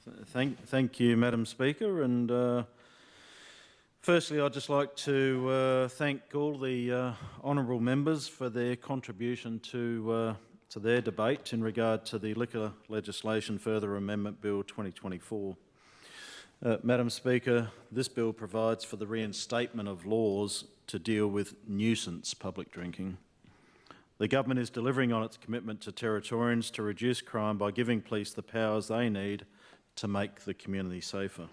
Thank you, Madam Speaker. And firstly, I'd just like to thank all the honourable members for their contribution to their debate in regard to the Liquor Legislation Further Amendment Bill 2024. Madam Speaker, this bill provides for the reinstatement of laws to deal with nuisance public drinking. The government is delivering on its commitment to Territorians to reduce crime by giving police the powers they need to make the community safer.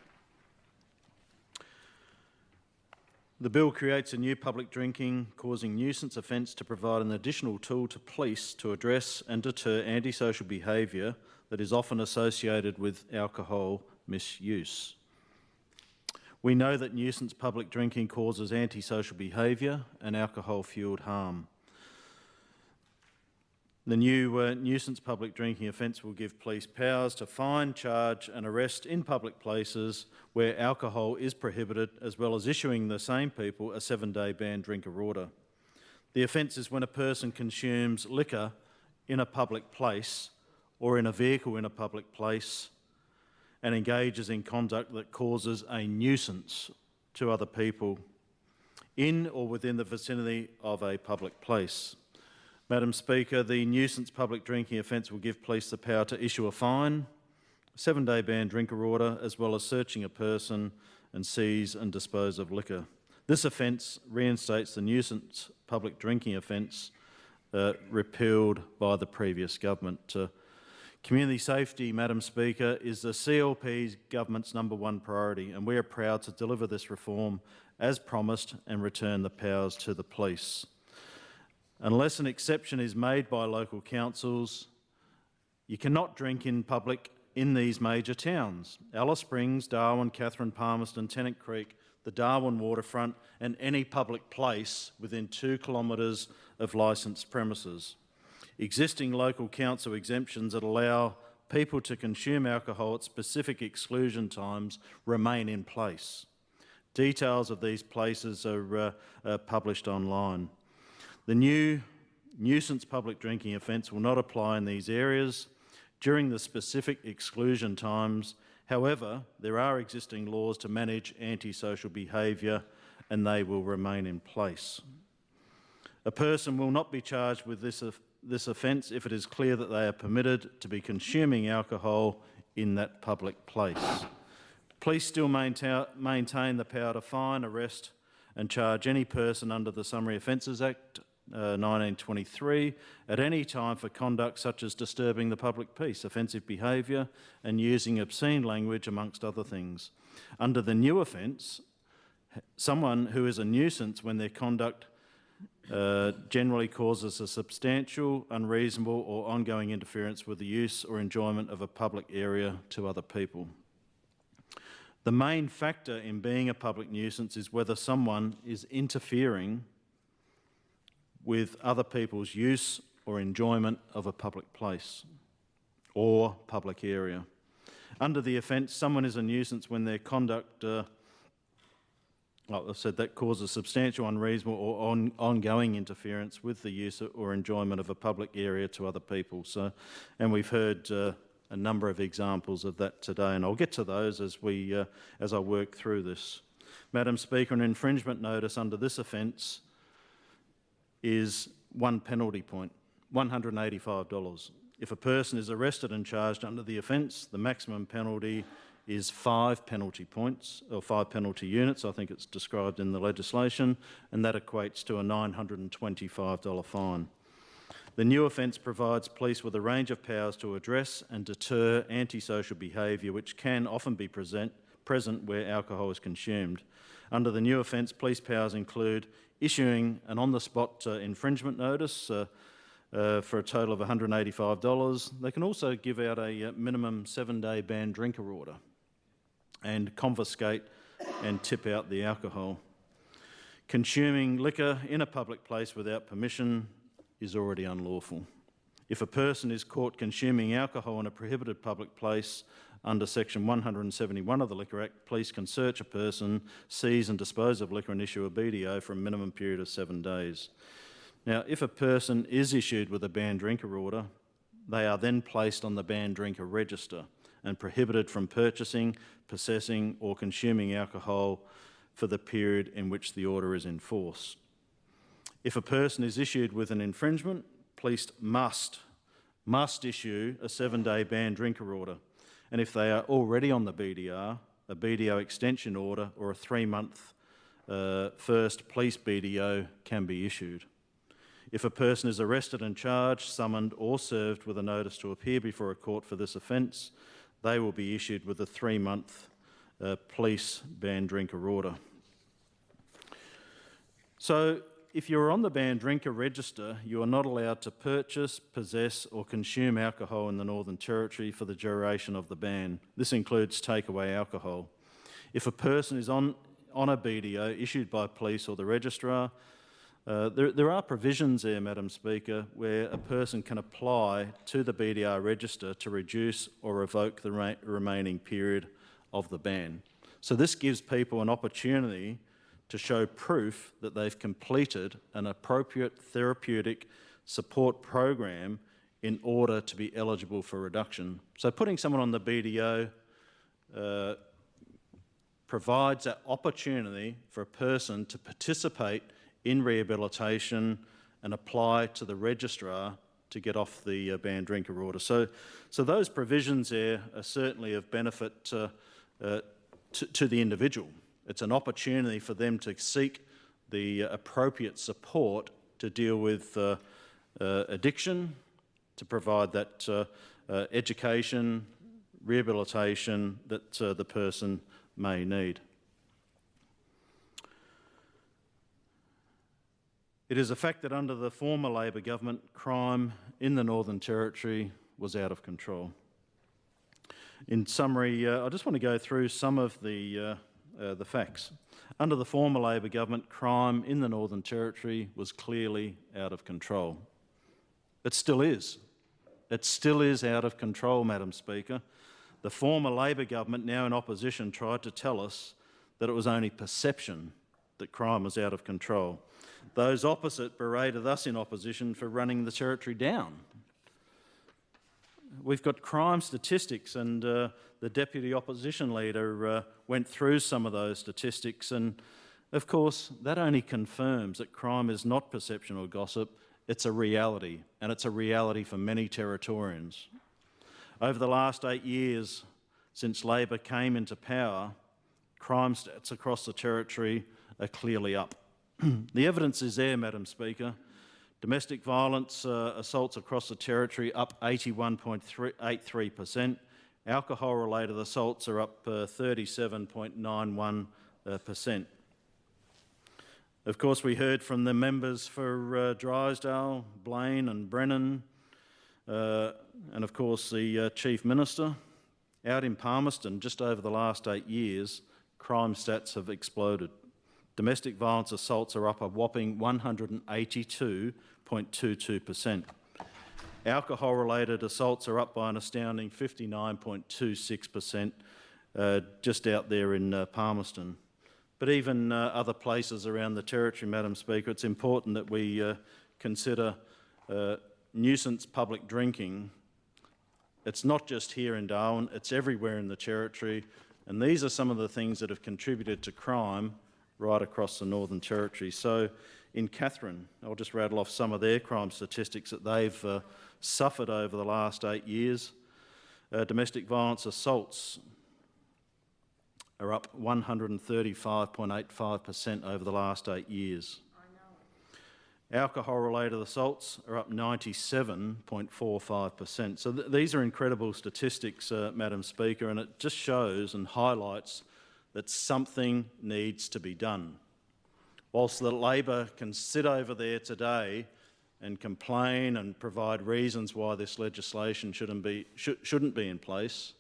The bill creates a new public drinking causing nuisance offence to provide an additional tool to police to address and deter antisocial behaviour that is often associated with alcohol misuse. We know that nuisance public drinking causes antisocial behaviour and alcohol-fuelled harm. The new nuisance public drinking offence will give police powers to fine, charge and arrest in public places where alcohol is prohibited, as well as issuing the same people a 7-day banned drinker order. The offence is when a person consumes liquor in a public place or in a vehicle in a public place and engages in conduct that causes a nuisance to other people in or within the vicinity of a public place. Madam Speaker, the nuisance public drinking offence will give police the power to issue a fine, a 7-day banned drinker order, as well as searching a person and seize and dispose of liquor. This offence reinstates the nuisance public drinking offence repealed by the previous government. Community safety, Madam Speaker, is the CLP's government's #1 priority, and we are proud to deliver this reform as promised and return the powers to the police. Unless an exception is made by local councils, you cannot drink in public in these major towns: Alice Springs, Darwin, Katherine, Palmerston, Tennant Creek, the Darwin waterfront and any public place within 2 kilometres of licensed premises. Existing local council exemptions that allow people to consume alcohol at specific exclusion times remain in place. Details of these places are published online. The new nuisance public drinking offence will not apply in these areas during the specific exclusion times. However, there are existing laws to manage antisocial behaviour and they will remain in place. A person will not be charged with this offence if it is clear that they are permitted to be consuming alcohol in that public place. Police still maintain the power to fine, arrest and charge any person under the Summary Offences Act 1923 at any time for conduct such as disturbing the public peace, offensive behaviour and using obscene language, amongst other things. Under the new offence, someone who is a nuisance when their conduct generally causes a substantial, unreasonable or ongoing interference with the use or enjoyment of a public area to other people. The main factor in being a public nuisance is whether someone is interfering with other people's use or enjoyment of a public place or public area. Under the offence, someone is a nuisance when their conduct, like I've said, that causes substantial, unreasonable or ongoing interference with the use or enjoyment of a public area to other people. And we've heard a number of examples of that today, and I'll get to those as I work through this. Madam Speaker, an infringement notice under this offence is 1 penalty point, $185. If a person is arrested and charged under the offence, the maximum penalty is 5 penalty points, or 5 penalty units, I think it's described in the legislation, and that equates to a $925 fine. The new offence provides police with a range of powers to address and deter antisocial behaviour which can often be present where alcohol is consumed. Under the new offence, police powers include issuing an on-the-spot infringement notice for a total of $185. They can also give out a minimum 7-day banned drinker order and confiscate and tip out the alcohol. Consuming liquor in a public place without permission is already unlawful. If a person is caught consuming alcohol in a prohibited public place under Section 171 of the Liquor Act, police can search a person, seize and dispose of liquor and issue a BDO for a minimum period of 7 days. Now, if a person is issued with a banned drinker order, they are then placed on the banned drinker register and prohibited from purchasing, possessing or consuming alcohol for the period in which the order is in force. If a person is issued with an infringement, police must issue a 7-day banned drinker order. And if they are already on the BDR, a BDO extension order or a 3-month first police BDO can be issued. If a person is arrested and charged, summoned or served with a notice to appear before a court for this offence, they will be issued with a 3-month police banned drinker order. So if you're on the banned drinker register, you are not allowed to purchase, possess or consume alcohol in the Northern Territory for the duration of the ban. This includes takeaway alcohol. If a person is on a BDO issued by police or the registrar, there are provisions there, Madam Speaker, where a person can apply to the BDR register to reduce or revoke the remaining period of the ban. So this gives people an opportunity to show proof that they've completed an appropriate therapeutic support program in order to be eligible for reduction. So putting someone on the BDO provides that opportunity for a person to participate in rehabilitation and apply to the registrar to get off the banned drinker order. So those provisions there are certainly of benefit to the individual. It's an opportunity for them to seek the appropriate support to deal with addiction, to provide that education, rehabilitation that the person may need. It is a fact that under the former Labor government, crime in the Northern Territory was out of control. In summary, I just want to go through some of the facts. Under the former Labor government, crime in the Northern Territory was clearly out of control. It still is. It still is out of control, Madam Speaker. The former Labor government, now in opposition, tried to tell us that it was only perception that crime was out of control. Those opposite berated us in opposition for running the Territory down. We've got crime statistics, and the Deputy Opposition Leader went through some of those statistics, and of course that only confirms that crime is not perception or gossip, it's a reality, and it's a reality for many Territorians. Over the last 8 years since Labor came into power, crime stats across the Territory are clearly up. The evidence is there, Madam Speaker. Domestic violence assaults across the Territory up 81.83%. Alcohol-related assaults are up 37.91%. Of course, we heard from the members for Drysdale, Blaine and Brennan, and of course the Chief Minister. Out in Palmerston, just over the last 8 years, crime stats have exploded. Domestic violence assaults are up a whopping 182.22%. Alcohol-related assaults are up by an astounding 59.26%, just out there in Palmerston. But even other places around the Territory, Madam Speaker, it's important that we consider nuisance public drinking. It's not just here in Darwin, it's everywhere in the Territory, and these are some of the things that have contributed to crime right across the Northern Territory. So in Katherine, I'll just rattle off some of their crime statistics that they've suffered over the last 8 years. Domestic violence assaults are up 135.85% over the last 8 years. Alcohol-related assaults are up 97.45%. So these are incredible statistics, Madam Speaker, and it just shows and highlights that something needs to be done. Whilst the Labor can sit over there today and complain and provide reasons why this legislation shouldn't be in place,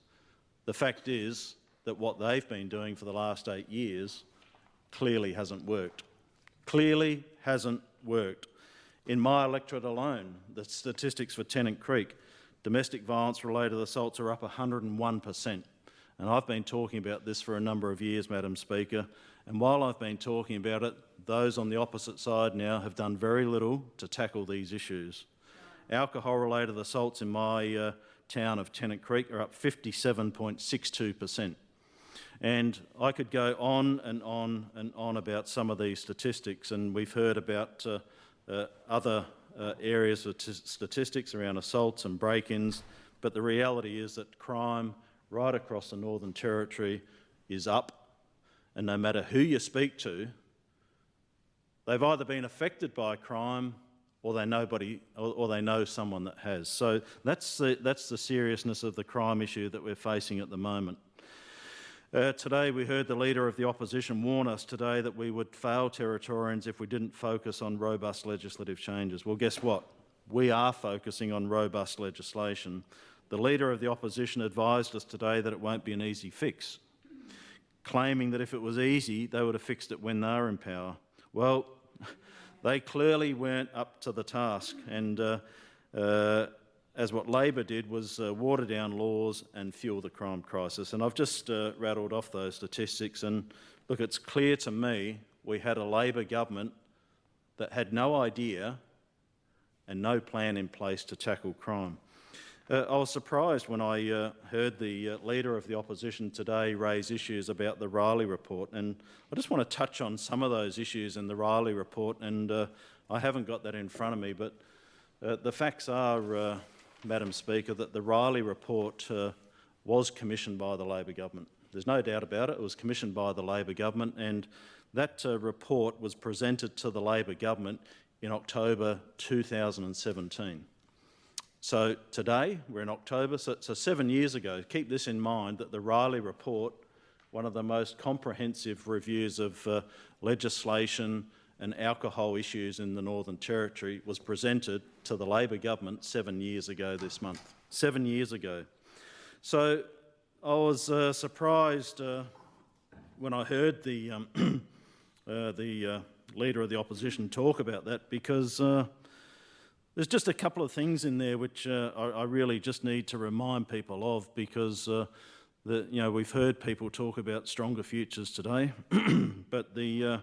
the fact is that what they've been doing for the last 8 years clearly hasn't worked. Clearly hasn't worked. In my electorate alone, the statistics for Tennant Creek, domestic violence-related assaults are up 101%. And I've been talking about this for a number of years, Madam Speaker, and while I've been talking about it, those on the opposite side now have done very little to tackle these issues. Alcohol-related assaults in my town of Tennant Creek are up 57.62%. And I could go on and on and on about some of these statistics, and we've heard about other areas of statistics around assaults and break-ins, but the reality is that crime right across the Northern Territory is up, and no matter who you speak to, they've either been affected by crime or they know someone that has. So that's the seriousness of the crime issue that we're facing at the moment. Today we heard the Leader of the Opposition warn us today that we would fail Territorians if we didn't focus on robust legislative changes. Well, guess what? We are focusing on robust legislation. The Leader of the Opposition advised us today that it won't be an easy fix, claiming that if it was easy, they would have fixed it when they were in power. Well, they clearly weren't up to the task, and as what Labor did was water down laws and fuel the crime crisis. And I've just rattled off those statistics, and look, it's clear to me we had a Labor government that had no idea and no plan in place to tackle crime. I was surprised when I heard the Leader of the Opposition today raise issues about the Riley report, and I just want to touch on some of those issues in the Riley report, and I haven't got that in front of me, but the facts are, Madam Speaker, that the Riley report was commissioned by the Labor government. There's no doubt about it. It was commissioned by the Labor government, and that report was presented to the Labor government in October 2017. So today, we're in October, so 7 years ago. Keep this in mind, that the Riley report, one of the most comprehensive reviews of legislation and alcohol issues in the Northern Territory, was presented to the Labor government 7 years ago this month. 7 years ago. So I was surprised when I heard the Leader of the Opposition talk about that, because there's just a couple of things in there which I really just need to remind people of, because we've heard people talk about stronger futures today, but the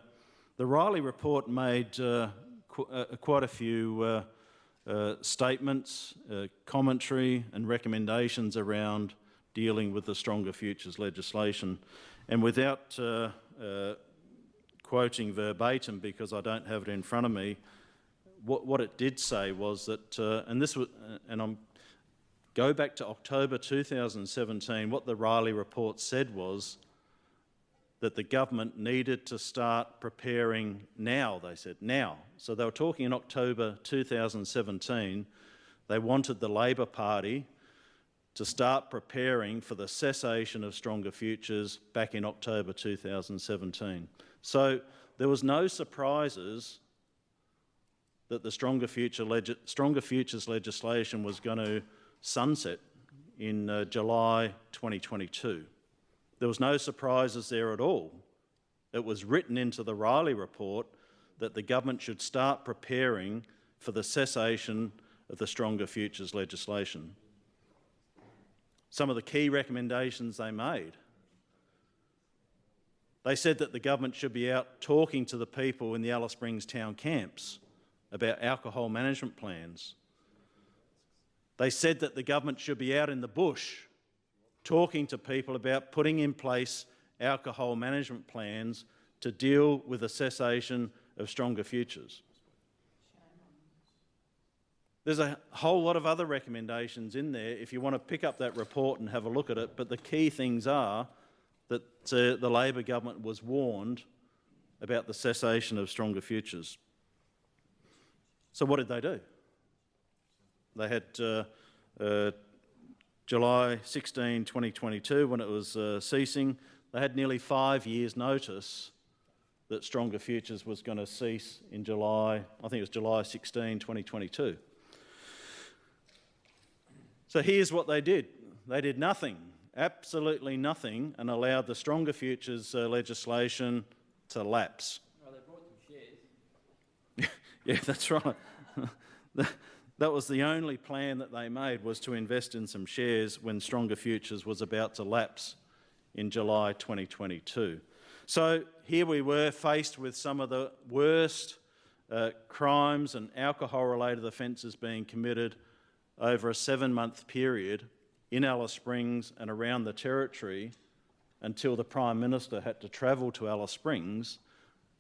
Riley report made quite a few statements, commentary and recommendations around dealing with the stronger futures legislation. And without quoting verbatim, because I don't have it in front of me, what it did say was that, go back to October 2017, what the Riley report said was that the government needed to start preparing now, they said, now. So they were talking in October 2017, they wanted the Labor Party to start preparing for the cessation of stronger futures back in October 2017. So there was no surprises that the Stronger Futures legislation was going to sunset in July 2022. There was no surprises there at all. It was written into the Riley report that the government should start preparing for the cessation of the Stronger Futures legislation. Some of the key recommendations they made. They said that the government should be out talking to the people in the Alice Springs town camps about alcohol management plans. They said that the government should be out in the bush talking to people about putting in place alcohol management plans to deal with the cessation of stronger futures. There's a whole lot of other recommendations in there if you want to pick up that report and have a look at it, but the key things are that the Labor government was warned about the cessation of stronger futures. So what did they do? They had July 16, 2022, when it was ceasing, they had nearly 5 years' notice that Stronger Futures was going to cease in July, I think it was July 16, 2022. So here's what they did. They did nothing, absolutely nothing, and allowed the Stronger Futures legislation to lapse. Well, they bought some shares. Yeah, that's right. That was the only plan that they made, was to invest in some shares when Stronger Futures was about to lapse in July 2022. So here we were, faced with some of the worst crimes and alcohol-related offences being committed over a 7-month period in Alice Springs and around the Territory until the Prime Minister had to travel to Alice Springs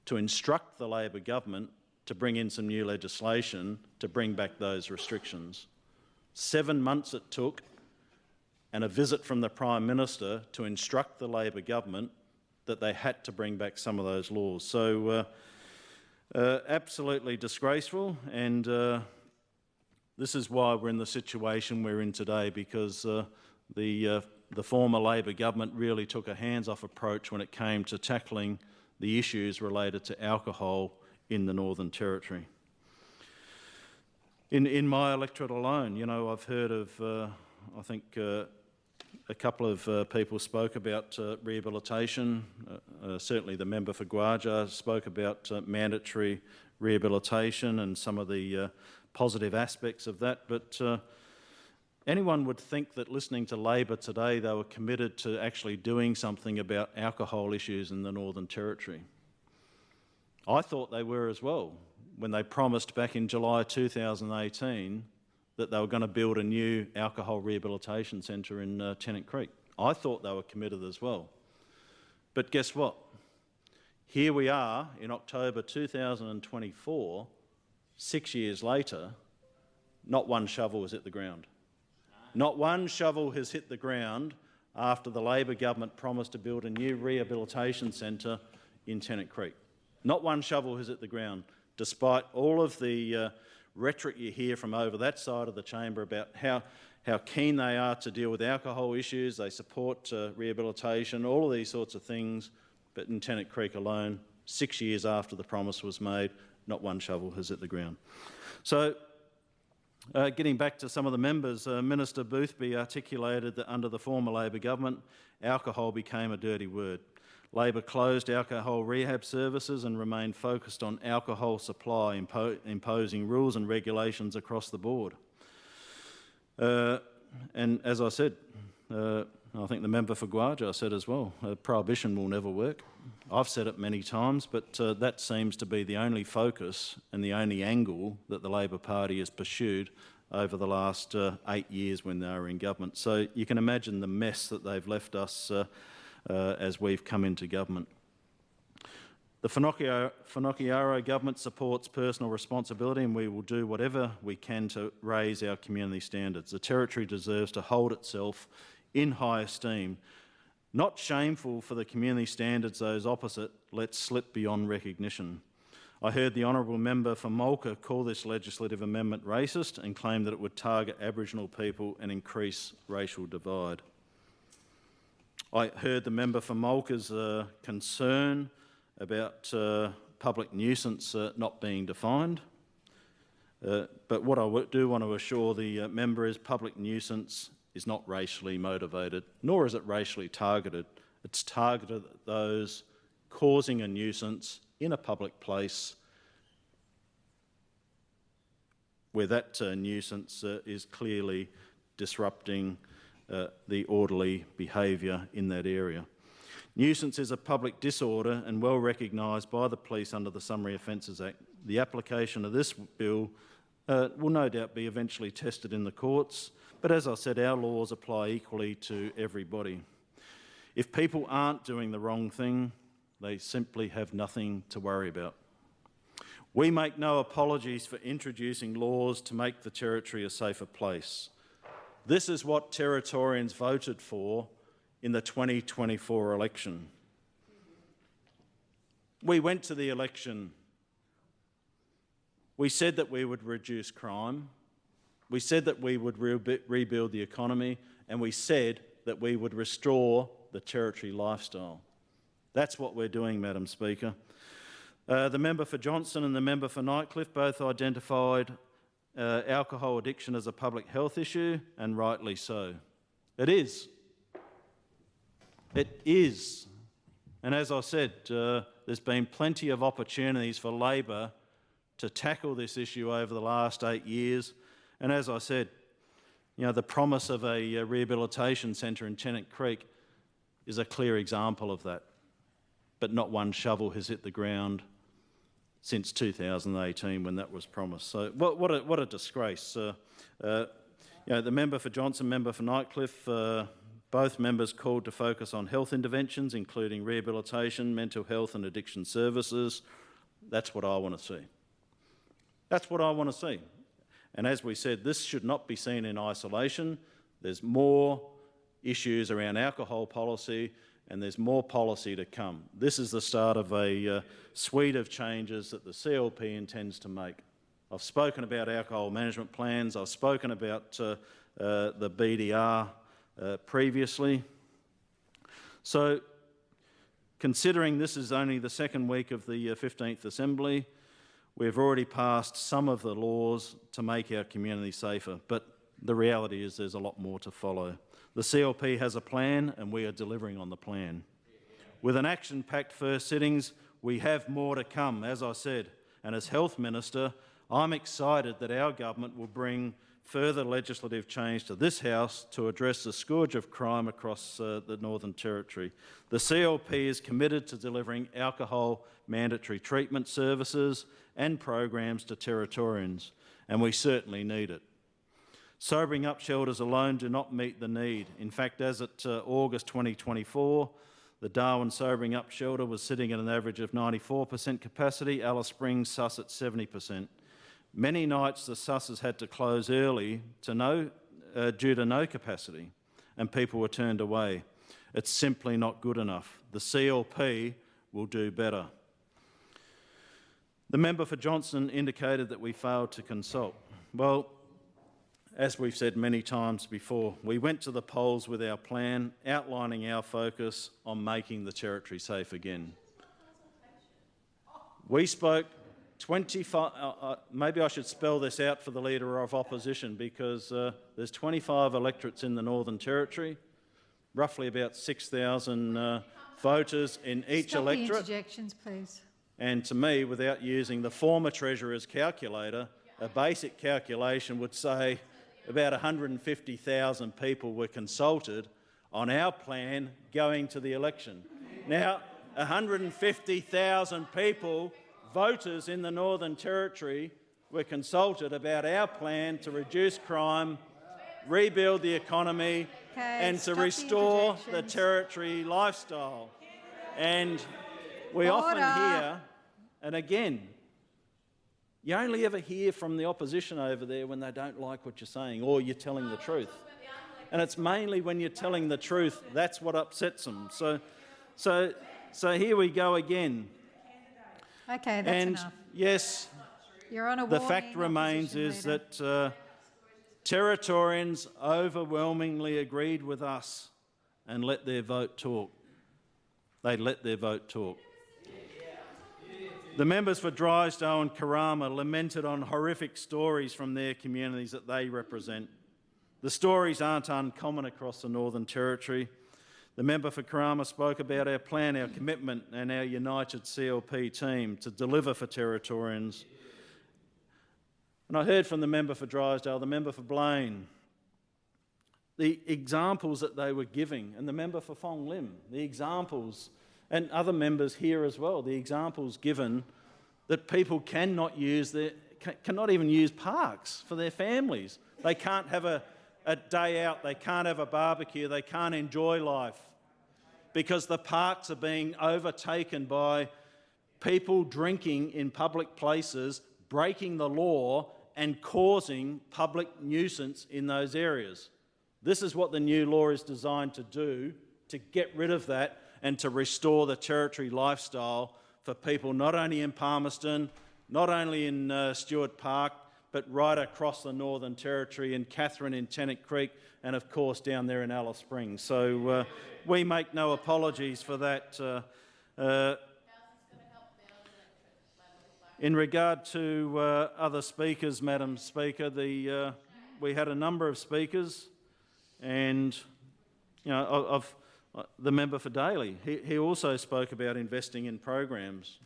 to instruct the Labor government to bring in some new legislation to bring back those restrictions. 7 months it took, and a visit from the Prime Minister to instruct the Labor government that they had to bring back some of those laws. So absolutely disgraceful, and this is why we're in the situation we're in today, because the former Labor government really took a hands-off approach when it came to tackling the issues related to alcohol in the Northern Territory. In my electorate alone, you know, I've heard of, I think a couple of people spoke about rehabilitation. Certainly the member for Gwaja spoke about mandatory rehabilitation and some of the positive aspects of that, but anyone would think that listening to Labor today they were committed to actually doing something about alcohol issues in the Northern Territory. I thought they were as well when they promised back in July 2018 that they were going to build a new alcohol rehabilitation centre in Tennant Creek. I thought they were committed as well. But guess what? Here we are in October 2024, 6 years later, not one shovel has hit the ground. Not one shovel has hit the ground after the Labor government promised to build a new rehabilitation centre in Tennant Creek. Not one shovel has hit the ground, despite all of the rhetoric you hear from over that side of the chamber about how keen they are to deal with alcohol issues, they support rehabilitation, all of these sorts of things. But in Tennant Creek alone, 6 years after the promise was made, not one shovel has hit the ground. So, getting back to some of the members, Minister Boothby articulated that under the former Labor government, alcohol became a dirty word. Labor closed alcohol rehab services and remained focused on alcohol supply, imposing rules and regulations across the board. And as I said, I think the member for Gwaja said as well, prohibition will never work. I've said it many times, but that seems to be the only focus and the only angle that the Labor Party has pursued over the last 8 years when they were in government. So you can imagine the mess that they've left us as we've come into government. The Whanokiraro government supports personal responsibility, and we will do whatever we can to raise our community standards. The Territory deserves to hold itself in high esteem. Not shameful for the community standards those opposite let slip beyond recognition. I heard the honourable member for Mulka call this legislative amendment racist and claim that it would target Aboriginal people and increase racial divide. I heard the member for Mulka's concern about public nuisance not being defined. But what I do want to assure the member is public nuisance is not racially motivated, nor is it racially targeted. It's targeted at those causing a nuisance in a public place where that nuisance is clearly disrupting the orderly behaviour in that area. Nuisance is a public disorder and well recognised by the police under the Summary Offences Act. The application of this bill will no doubt be eventually tested in the courts, but as I said, our laws apply equally to everybody. If people aren't doing the wrong thing, they simply have nothing to worry about. We make no apologies for introducing laws to make the Territory a safer place. This is what Territorians voted for in the 2024 election. We went to the election. We said that we would reduce crime. We said that we would rebuild the economy, and we said that we would restore the Territory lifestyle. That's what we're doing, Madam Speaker. The member for Johnston and the member for Nightcliff both identified alcohol addiction as a public health issue, and rightly so. It is. It is. And as I said, there's been plenty of opportunities for Labor to tackle this issue over the last 8 years. And as I said, you know, the promise of a rehabilitation centre in Tennant Creek is a clear example of that. But not one shovel has hit the ground since 2018 when that was promised. So what a disgrace. You The member for Johnson, member for Nightcliff, both members called to focus on health interventions, including rehabilitation, mental health and addiction services. That's what I want to see. That's what I want to see. And as we said, this should not be seen in isolation. There's more issues around alcohol policy and there's more policy to come. This is the start of a suite of changes that the CLP intends to make. I've spoken about alcohol management plans. I've spoken about the BDR previously. So, considering this is only the second week of the 15th Assembly, we've already passed some of the laws to make our community safer, but the reality is there's a lot more to follow. The CLP has a plan and we are delivering on the plan. With an action-packed first sittings, we have more to come, as I said, and as Health Minister, I'm excited that our government will bring further legislative change to this House to address the scourge of crime across the Northern Territory. The CLP is committed to delivering alcohol mandatory treatment services and programs to Territorians, and we certainly need it. Sobering up shelters alone do not meet the need. In fact, as at August 2024, the Darwin Sobering Up shelter was sitting at an average of 94% capacity, Alice Springs sus at 70%. Many nights the susses had to close early due to no capacity, and people were turned away. It's simply not good enough. The CLP will do better. The member for Johnson indicated that we failed to consult. Well, as we've said many times before, we went to the polls with our plan, outlining our focus on making the Territory safe again. We spoke 25, maybe I should spell this out for the Leader of Opposition, because there's 25 electorates in the Northern Territory, roughly about 6,000 voters in each electorate. Stop the interjections, please. And to me, without using the former Treasurer's calculator, a basic calculation would say about 150,000 people were consulted on our plan going to the election. Now, 150,000 people, voters in the Northern Territory, were consulted about our plan to reduce crime, rebuild the economy and to restore the Territory lifestyle. And we often hear, and again, you only ever hear from the opposition over there when they don't like what you're saying or you're telling the truth. And it's mainly when you're telling the truth, that's what upsets them. So here we go again. Okay, that's and enough. Yes, You're on a the warning, fact remains is leader. that Territorians overwhelmingly agreed with us and let their vote talk. They let their vote talk. The members for Drysdale and Karama lamented on horrific stories from their communities that they represent. The stories aren't uncommon across the Northern Territory. The member for Karama spoke about our plan, our commitment and our united CLP team to deliver for Territorians. And I heard from the member for Drysdale, the member for Blaine, the examples that they were giving, and the member for Fong Lim, the examples, and other members here as well, the examples given that people cannot even use parks for their families. They can't have a day out, they can't have a barbecue, they can't enjoy life because the parks are being overtaken by people drinking in public places, breaking the law and causing public nuisance in those areas. This is what the new law is designed to do, to get rid of that and to restore the Territory lifestyle for people not only in Palmerston, not only in Stewart Park, but right across the Northern Territory, in Katherine, in Tennant Creek, and of course down there in Alice Springs. So we make no apologies for that. In regard to other speakers, Madam Speaker, we had a number of speakers, and the member for Daly, he also spoke about investing in programs.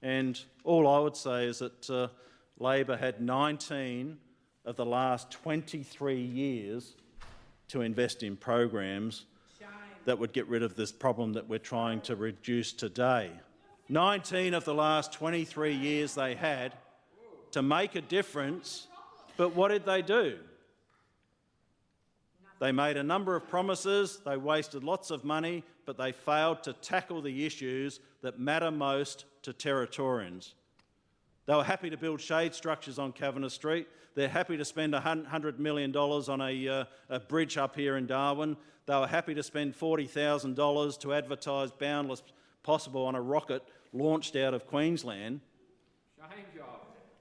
And all I would say is that Labor had 19 of the last 23 years to invest in programs that would get rid of this problem that we're trying to reduce today. 19 of the last 23 years they had to make a difference, but what did they do? They made a number of promises, they wasted lots of money, but they failed to tackle the issues that matter most to Territorians. They were happy to build shade structures on Kavanagh Street. They're happy to spend $100 million on a bridge up here in Darwin. They were happy to spend $40,000 to advertise Boundless Possible on a rocket launched out of Queensland. Shame job.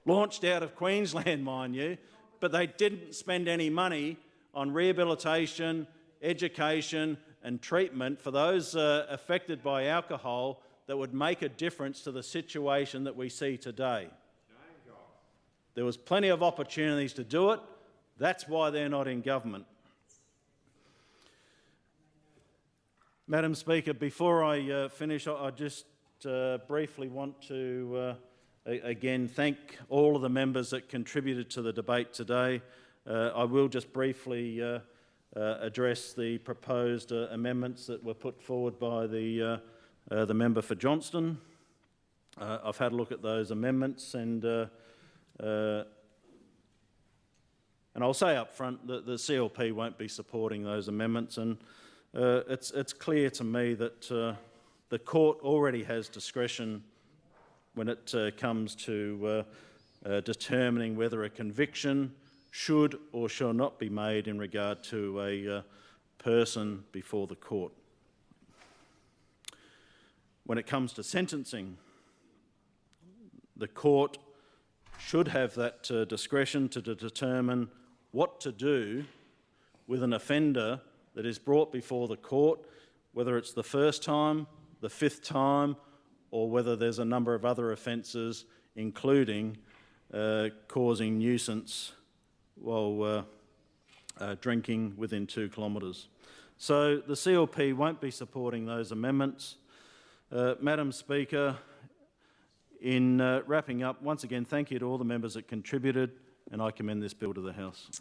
Launched out of Queensland, mind you, but they didn't spend any money on rehabilitation, education and treatment for those affected by alcohol that would make a difference to the situation that we see today. There was plenty of opportunities to do it. That's why they're not in government. Madam Speaker, before I finish, I just briefly want to again thank all of the members that contributed to the debate today. I will just briefly address the proposed amendments that were put forward by the member for Johnston. I've had a look at those amendments and I'll say up front that the CLP won't be supporting those amendments, and it's clear to me that the court already has discretion when it comes to determining whether a conviction should or shall not be made in regard to a person before the court. When it comes to sentencing, the court should have that discretion to determine what to do with an offender that is brought before the court, whether it's the first time, the fifth time, or whether there's a number of other offences, including causing nuisance while drinking within 2 kilometres. So the CLP won't be supporting those amendments. Madam Speaker, in wrapping up, once again, thank you to all the members that contributed, and I commend this bill to the House.